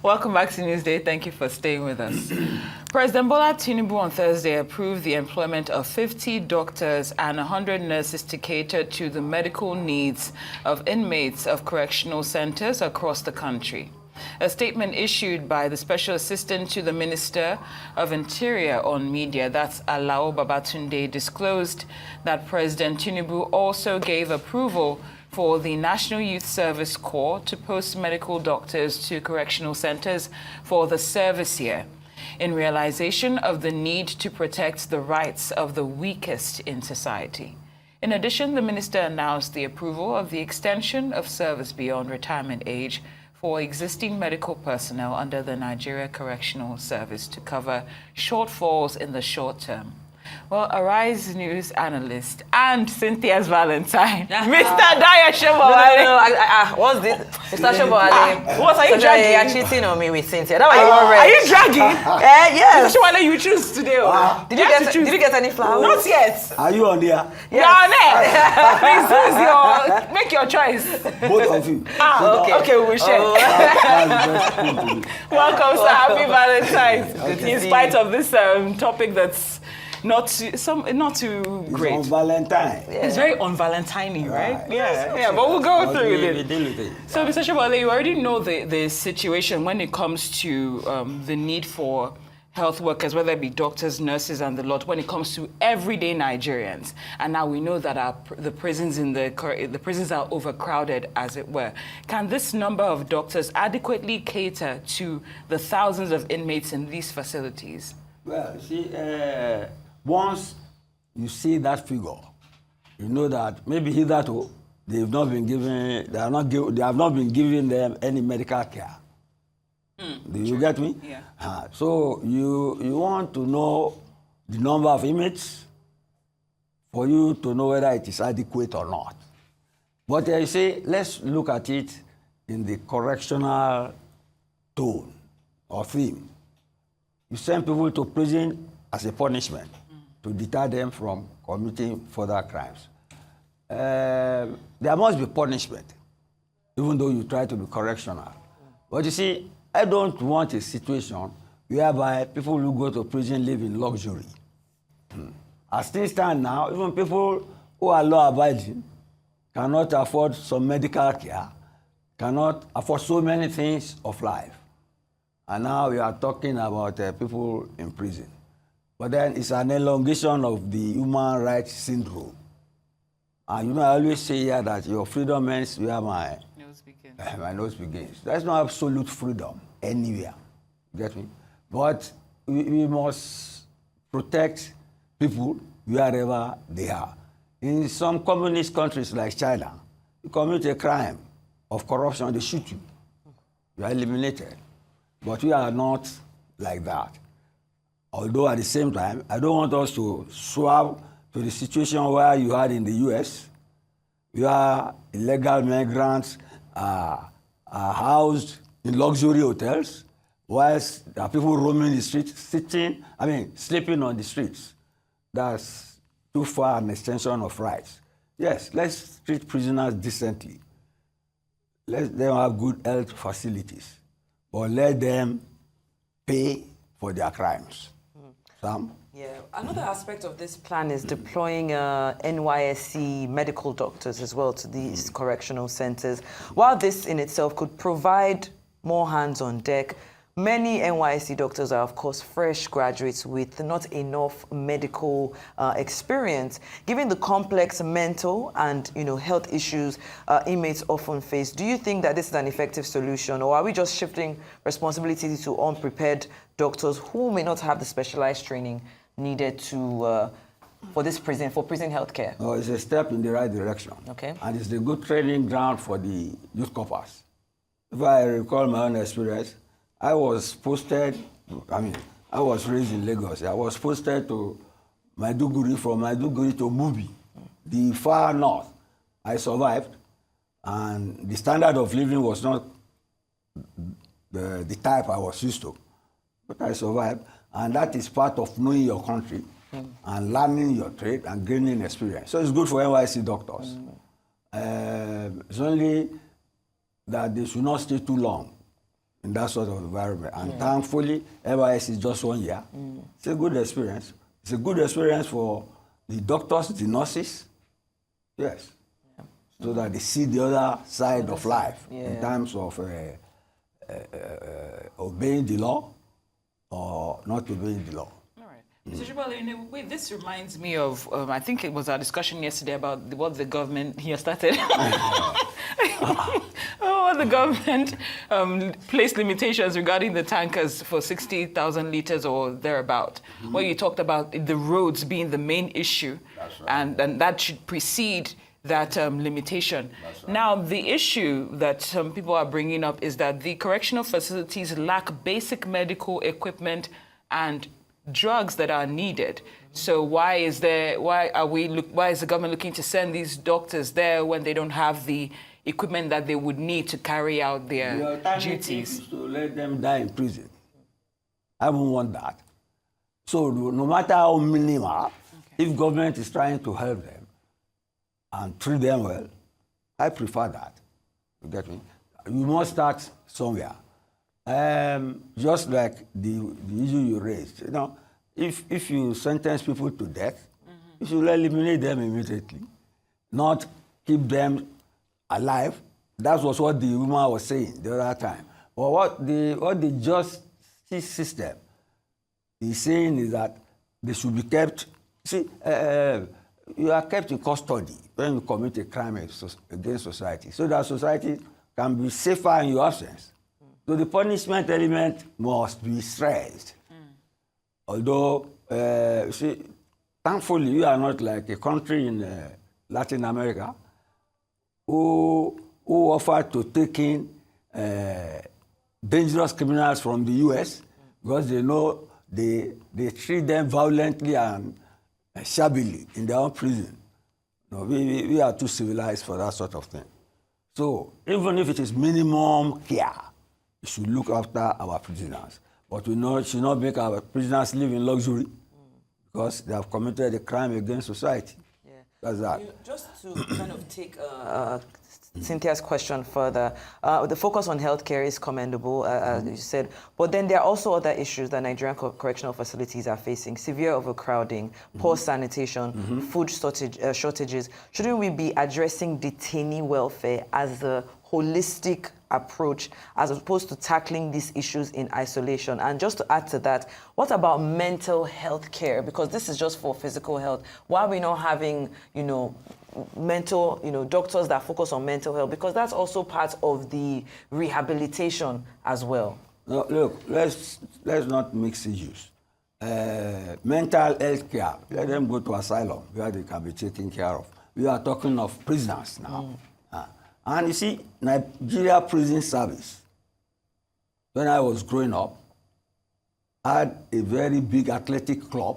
Welcome back to Newsday. Thank you for staying with us. President Bola Tinubu on Thursday approved the employment of 50 doctors and 100 nurses to cater to the medical needs of inmates of correctional centers across the country. A statement issued by the Special Assistant to the Minister of Interior on Media, that's Alao Babatunde, disclosed that President Tinubu also gave approval for the National Youth Service Corps to post medical doctors to correctional centers for the service year, in realization of the need to protect the rights of the weakest in society. In addition, the minister announced the approval of the extension of service beyond retirement age for existing medical personnel under the Nigeria Correctional Service to cover shortfalls in the short term. Well, Arise News analyst and Cynthia's Valentine, Mr. Dayo Sobowale. No, what's this? Mr. Sobowale. What are you dragging? You're cheating on me with Cynthia. That's why you want red. Are you dragging? Yes. Mr. Sobowale, you choose today. Did you get any flowers? Not yet. Are you on there? Yes. You're on it. Please, make your choice. Both of you. Okay, we'll share. Welcome, sir. Happy Valentine's. In spite of this topic that's not too great. On Valentine. Yeah. It's very on-Valentine-y, right? Yeah, but we'll go through with it. So, Mr. Sobowale, you already know the situation when it comes to the need for health workers, whether it be doctors, nurses, and the lot, when it comes to everyday Nigerians. And now we know that the prisons are overcrowded, as it were. Can this number of doctors adequately cater to the thousands of inmates in these facilities? Well, see, once you see that figure, you know that maybe hitherto they have not been giving them any medical care. Do you get me? Yeah. So you want to know the number of inmates for you to know whether it is adequate or not. But you say, let's look at it in the correctional tone or theme. You send people to prison as a punishment to deter them from committing further crimes. There must be punishment, even though you try to be correctional. But you see, I don't want a situation whereby people who go to prison live in luxury. As things stand now, even people who are law-abiding cannot afford some medical care, cannot afford so many things of life. And now we are talking about people in prison. But then it's an elongation of the human rights syndrome. And you know, I always say here that your freedom ends where my nose begins. There's no absolute freedom anywhere. Get me? But we must protect people wherever they are. In some communist countries like China, you commit a crime of corruption, they shoot you. You are eliminated. But we are not like that. Although at the same time, I don't want us to swap to the situation where you had in the US, where illegal migrants are housed in luxury hotels, whilst there are people roaming the streets, sleeping on the streets. That's too far an extension of rights. Yes, let's treat prisoners decently. Let them have good health facilities, but let them pay for their crimes. Sam? Yeah, another aspect of this plan is deploying NYSC medical doctors as well to these correctional centers. While this in itself could provide more hands on deck, many NYSC doctors are, of course, fresh graduates with not enough medical experience. Given the complex mental and health issues inmates often face, do you think that this is an effective solution, or are we just shifting responsibility to unprepared doctors who may not have the specialized training needed for prison healthcare? Oh, it's a step in the right direction. Okay. And it's a good training ground for the youth corpers. If I recall my own experience, I was raised in Lagos. I was posted to Maiduguri, from Maiduguri to Mubi, the far north. I survived, and the standard of living was not the type I was used to. But I survived, and that is part of knowing your country and learning your trade and gaining experience. So it's good for NYSC doctors. It's only that they should not stay too long. in that sort of environment. And thankfully, NYSC is just 1 year. It's a good experience. It's a good experience for the doctors, the nurses, yes, so that they see the other side of life in terms of obeying the law or not obeying the law. Mr. Sobowale, in a way, this reminds me of, I think it was our discussion yesterday about what the government here started. What the government placed limitations regarding the tankers for 60,000 liters or thereabout, where you talked about the roads being the main issue, and that should precede that limitation. Now, the issue that some people are bringing up is that the correctional facilities lack basic medical equipment and drugs that are needed. So why is the government looking to send these doctors there when they don't have the equipment that they would need to carry out their duties? To let them die in prison. I won't want that. So no matter how minimal, if government is trying to help them and treat them well, I prefer that. You get me? You must start somewhere. Just like the issue you raised, you know, if you sentence people to death, you should eliminate them immediately, not keep them alive. That was what the woman was saying the other time. But what the justice system is saying is that they should be kept. See, you are kept in custody when you commit a crime against society, so that society can be safer in your absence. So the punishment element must be stressed. Although, see, thankfully, we are not like a country in Latin America who offer to take in dangerous criminals from the US because they know they treat them violently and shabbily in their own prison. No, we are too civilized for that sort of thing. So even if it is minimum care, we should look after our prisoners. But we should not make our prisoners live in luxury because they have committed a crime against society. Yeah. That's that. Just to kind of take Cynthia's question further, the focus on healthcare is commendable, as you said, but then there are also other issues that Nigerian correctional facilities are facing: severe overcrowding, poor sanitation, food shortages. Shouldn't we be addressing detainee welfare as a holistic approach as opposed to tackling these issues in isolation? And just to add to that, what about mental health care? Because this is just for physical health. Why are we not having, mental, doctors that focus on mental health? Because that's also part of the rehabilitation as well. No, look, let's not mix issues. Mental health care, let them go to asylum where they can be taken care of. We are talking of prisoners now. And you see, Nigeria Prison Service, when I was growing up, had a very big athletic club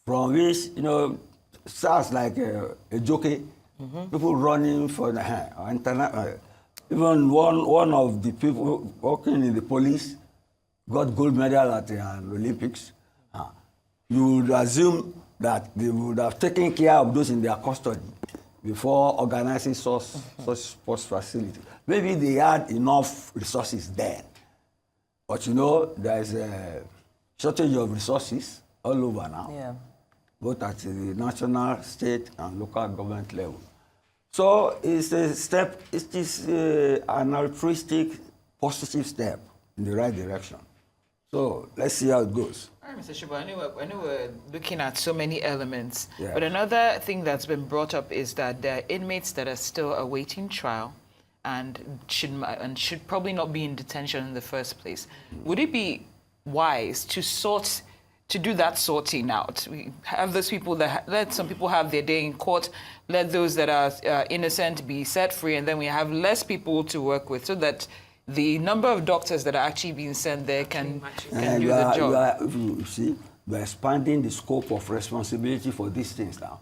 from which, starts like a jockey, people running for the internet. Even one of the people working in the police got gold medal at the Olympics. You would assume that they would have taken care of those in their custody before organizing such sports facility. Maybe they had enough resources then. But there is a shortage of resources all over now, both at the national, state, and local government level. So it's a step, it is an altruistic, positive step in the right direction. So let's see how it goes. All right, Mr. Shibo, I know we're looking at so many elements, but another thing that's been brought up is that there are inmates that are still awaiting trial and should probably not be in detention in the first place. Would it be wise to do that sorting out? We have those people let some people have their day in court, let those that are innocent be set free, and then we have less people to work with so that the number of doctors that are actually being sent there can do the job. You see, we're expanding the scope of responsibility for these things now.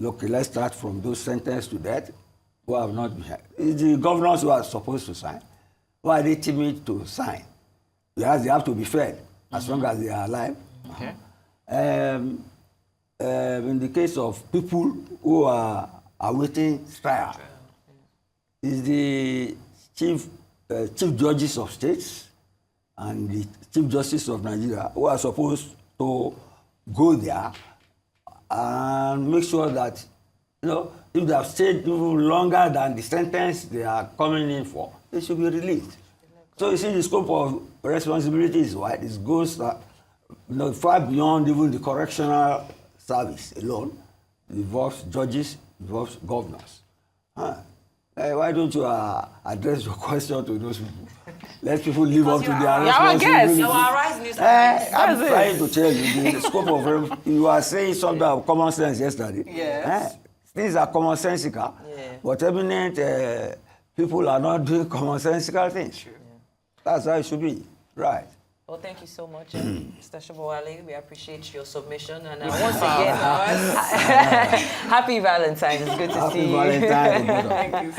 Look, let's start from those sentenced to death who have not been. It's the governors who are supposed to sign. Why are they timid to sign? Because they have to be fed as long as they are alive. Okay. In the case of people who are awaiting trial, is the chief judges of states and the Chief Justice of Nigeria, who are supposed to go there and make sure that, if they have stayed even longer than the sentence they are coming in for, they should be released. So you see, the scope of responsibility is wide. It goes far beyond even the correctional service alone. It involves judges, it involves governors. Why don't you address your question to those people? Let people live up to their responsibility. I'm trying to tell you the scope of. You are saying something of common sense yesterday. Yes. Things are commonsensical, but eminent people are not doing commonsensical things. True. That's how it should be, right? Well, thank you so much, Mr. Sobowale. We appreciate your submission. And once again, happy Valentine's. It's good to see you. Happy Valentine's. Thank you, sir.